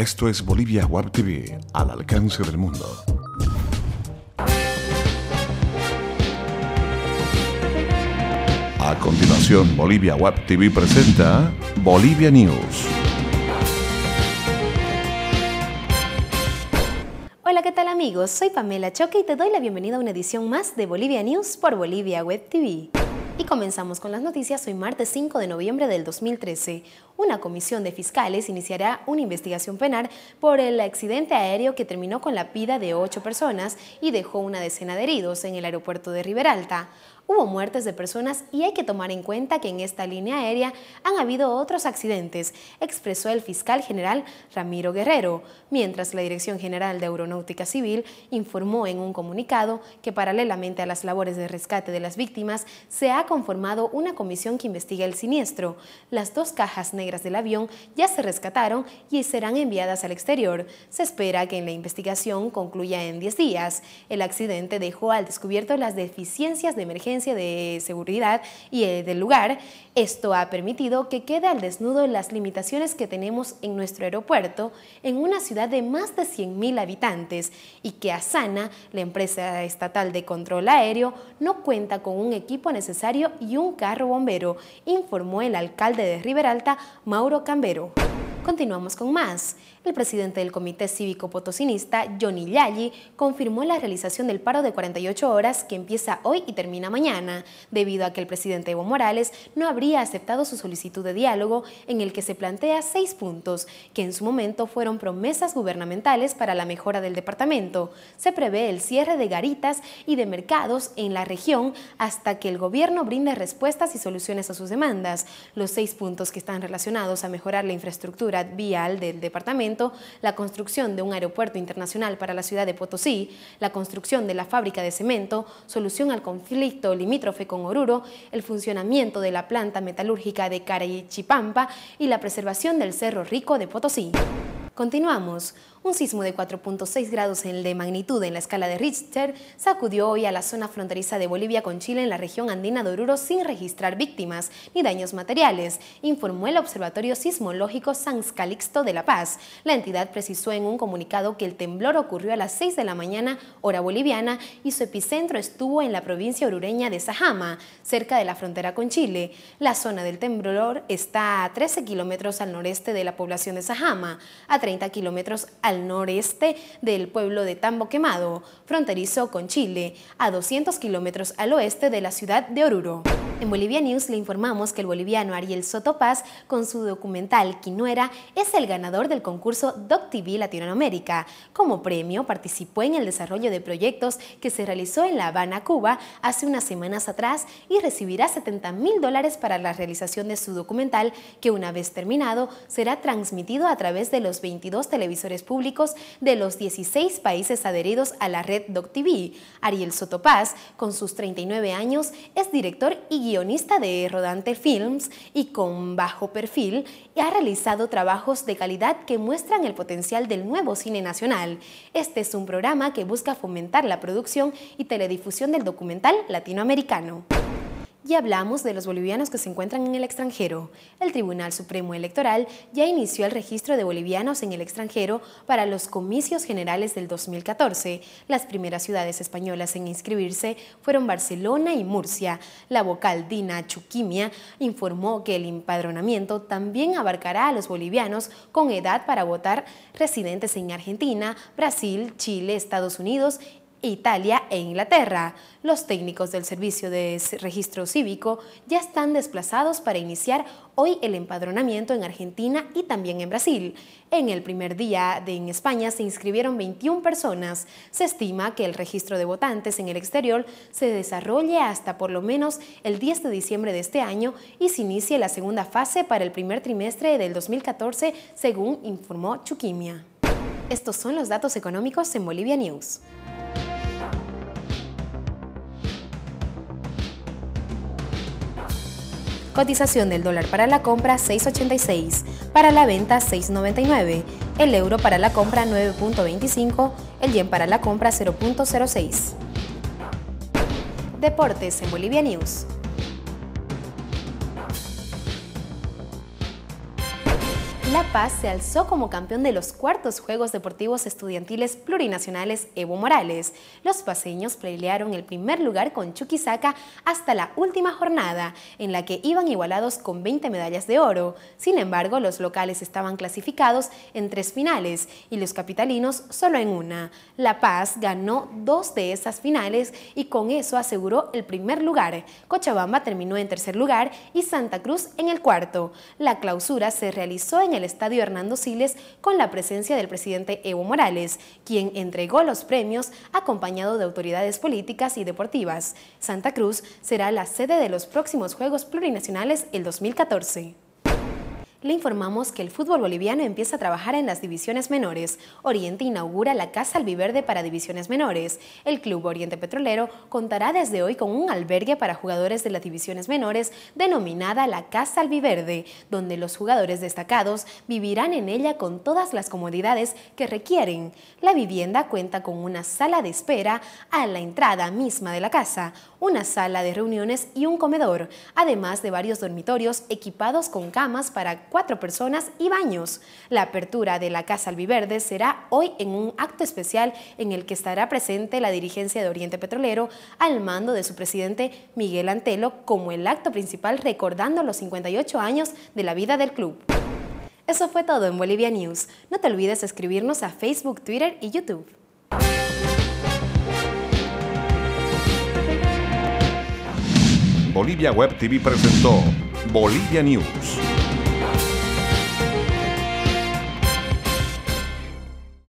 Esto es Bolivia Web TV, al alcance del mundo. A continuación, Bolivia Web TV presenta Bolivia News. Hola, ¿qué tal amigos? Soy Pamela Choque y te doy la bienvenida a una edición más de Bolivia News por Bolivia Web TV. Y comenzamos con las noticias hoy martes 5 de noviembre del 2013. Una comisión de fiscales iniciará una investigación penal por el accidente aéreo que terminó con la vida de 8 personas y dejó una decena de heridos en el aeropuerto de Riberalta. Hubo muertes de personas y hay que tomar en cuenta que en esta línea aérea han habido otros accidentes, expresó el fiscal general Ramiro Guerrero, mientras la Dirección General de Aeronáutica Civil informó en un comunicado que paralelamente a las labores de rescate de las víctimas se ha conformado una comisión que investiga el siniestro. Las 2 cajas negras del avión ya se rescataron y serán enviadas al exterior. Se espera que en la investigación concluya en 10 días. El accidente dejó al descubierto las deficiencias de emergencia de seguridad y del lugar. Esto ha permitido que quede al desnudo las limitaciones que tenemos en nuestro aeropuerto en una ciudad de más de 100.000 habitantes y que Asana, la empresa estatal de control aéreo, no cuenta con un equipo necesario y un carro bombero, informó el alcalde de Riberalta, Mauro Cambero. Continuamos con más. El presidente del Comité Cívico Potosinista, Johnny Yalli, confirmó la realización del paro de 48 horas que empieza hoy y termina mañana, debido a que el presidente Evo Morales no habría aceptado su solicitud de diálogo en el que se plantea 6 puntos, que en su momento fueron promesas gubernamentales para la mejora del departamento. Se prevé el cierre de garitas y de mercados en la región hasta que el gobierno brinde respuestas y soluciones a sus demandas. Los 6 puntos que están relacionados a mejorar la infraestructura vial del departamento, la construcción de un aeropuerto internacional para la ciudad de Potosí, la construcción de la fábrica de cemento, solución al conflicto limítrofe con Oruro, el funcionamiento de la planta metalúrgica de Caraychipampa y la preservación del Cerro Rico de Potosí. Continuamos. Un sismo de 4.6 grados de magnitud en la escala de Richter sacudió hoy a la zona fronteriza de Bolivia con Chile en la región andina de Oruro sin registrar víctimas ni daños materiales, informó el Observatorio Sismológico San Calixto de La Paz. La entidad precisó en un comunicado que el temblor ocurrió a las 6 de la mañana, hora boliviana, y su epicentro estuvo en la provincia orureña de Sajama, cerca de la frontera con Chile. La zona del temblor está a 13 kilómetros al noreste de la población de Sajama, a 30 kilómetros al noreste del pueblo de Tambo Quemado, fronterizo con Chile, a 200 kilómetros al oeste de la ciudad de Oruro. En Bolivia News le informamos que el boliviano Ariel Soto Paz, con su documental Quinuera, es el ganador del concurso DocTV Latinoamérica. Como premio, participó en el desarrollo de proyectos que se realizó en La Habana, Cuba, hace unas semanas atrás y recibirá $70.000 para la realización de su documental, que una vez terminado, será transmitido a través de los 22 televisores públicos de los 16 países adheridos a la red DocTV. Ariel Soto Paz, con sus 39 años, es director y guionista de Rodante Films y con bajo perfil, y ha realizado trabajos de calidad que muestran el potencial del nuevo cine nacional. Este es un programa que busca fomentar la producción y teledifusión del documental latinoamericano. Y hablamos de los bolivianos que se encuentran en el extranjero. El Tribunal Supremo Electoral ya inició el registro de bolivianos en el extranjero para los comicios generales del 2014. Las primeras ciudades españolas en inscribirse fueron Barcelona y Murcia. La vocal Dina Chuquimia informó que el empadronamiento también abarcará a los bolivianos con edad para votar residentes en Argentina, Brasil, Chile, Estados Unidos, Italia e Inglaterra. Los técnicos del Servicio de Registro Cívico ya están desplazados para iniciar hoy el empadronamiento en Argentina y también en Brasil. En el primer día en España se inscribieron 21 personas. Se estima que el registro de votantes en el exterior se desarrolle hasta por lo menos el 10 de diciembre de este año y se inicie la segunda fase para el primer trimestre del 2014, según informó Chuquimia. Estos son los datos económicos en Bolivia News. Cotización del dólar para la compra 6.86, para la venta 6.99, el euro para la compra 9.25, el yen para la compra 0.06. Deportes en Bolivia News. La Paz se alzó como campeón de los cuartos Juegos Deportivos Estudiantiles Plurinacionales Evo Morales. Los paceños pelearon el primer lugar con Chuquisaca hasta la última jornada, en la que iban igualados con 20 medallas de oro. Sin embargo, los locales estaban clasificados en 3 finales y los capitalinos solo en una. La Paz ganó 2 de esas finales y con eso aseguró el primer lugar. Cochabamba terminó en tercer lugar y Santa Cruz en el cuarto. La clausura se realizó en el Estadio Hernando Siles con la presencia del presidente Evo Morales, quien entregó los premios acompañado de autoridades políticas y deportivas. Santa Cruz será la sede de los próximos Juegos Plurinacionales el 2014. Le informamos que el fútbol boliviano empieza a trabajar en las divisiones menores. Oriente inaugura la Casa Albiverde para divisiones menores. El Club Oriente Petrolero contará desde hoy con un albergue para jugadores de las divisiones menores denominada la Casa Albiverde, donde los jugadores destacados vivirán en ella con todas las comodidades que requieren. La vivienda cuenta con una sala de espera a la entrada misma de la casa, una sala de reuniones y un comedor, además de varios dormitorios equipados con camas para 4 personas y baños. La apertura de la Casa Albiverde será hoy en un acto especial en el que estará presente la dirigencia de Oriente Petrolero al mando de su presidente Miguel Antelo como el acto principal recordando los 58 años de la vida del club. Eso fue todo en Bolivia News. No te olvides escribirnos a Facebook, Twitter y YouTube. Bolivia Web TV presentó Bolivia News.